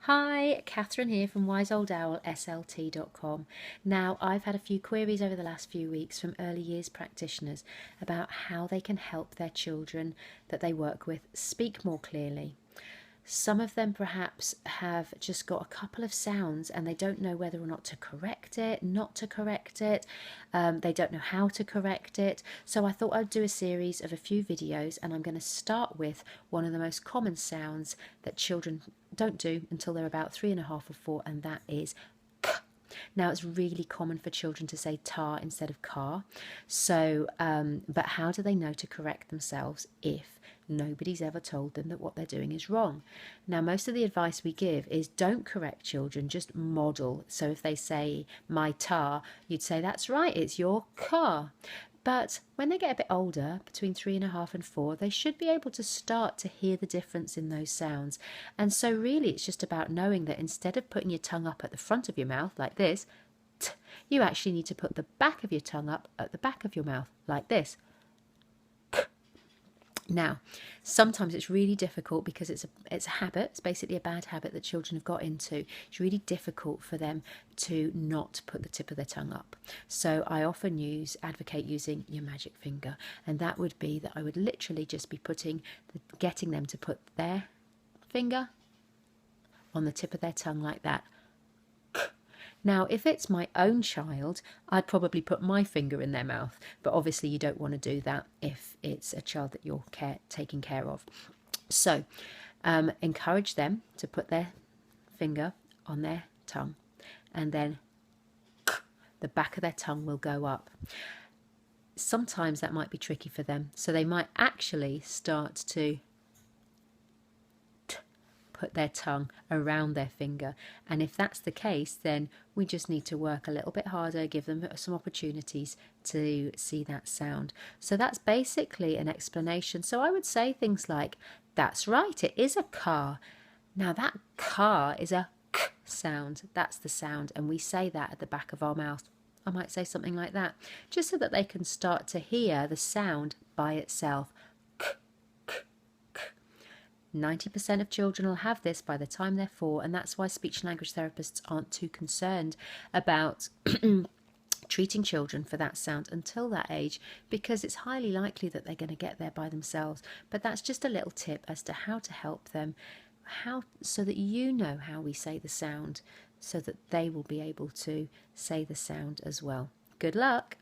Hi, Catherine here from wiseoldowl.slt.com. Now, I've had a few queries over the last few weeks from early years practitioners about how they can help their children that they work with speak more clearly. Some of them perhaps have just got a couple of sounds and they don't know whether or not to correct it, not to correct it. They don't know how to correct it. So I thought I'd do a series of a few videos, and I'm going to start with one of the most common sounds that children don't do until they're about 3.5 or 4, and that is k. Now, it's really common for children to say tar instead of car. So, but how do they know to correct themselves if nobody's ever told them that what they're doing is wrong? Now, most of the advice we give is don't correct children, just model. So if they say my tar, you'd say that's right, it's your car. But when they get a bit older, between 3.5 and 4, they should be able to start to hear the difference in those sounds. And so really it's just about knowing that instead of putting your tongue up at the front of your mouth like this, t, you actually need to put the back of your tongue up at the back of your mouth like this. Now, sometimes it's really difficult because it's a habit. It's basically a bad habit that children have got into. It's really difficult for them to not put the tip of their tongue up. So I often advocate using your magic finger, and that would be that I would literally just be getting them to put their finger on the tip of their tongue like that. Now, if it's my own child, I'd probably put my finger in their mouth, but obviously you don't want to do that if it's a child that you're taking care of. So encourage them to put their finger on their tongue, and then the back of their tongue will go up. Sometimes that might be tricky for them, so they might actually start to put their tongue around their finger, and if that's the case, then we just need to work a little bit harder, give them some opportunities to see that sound. So that's basically an explanation. So I would say things like, that's right, it is a car. Now that car is a k sound, that's the sound, and we say that at the back of our mouth. I might say something like that, just so that they can start to hear the sound by itself. 90% of children will have this by the time they're 4, and that's why speech and language therapists aren't too concerned about treating children for that sound until that age, because it's highly likely that they're going to get there by themselves. But that's just a little tip as to how to help them, so that you know how we say the sound, so that they will be able to say the sound as well. Good luck!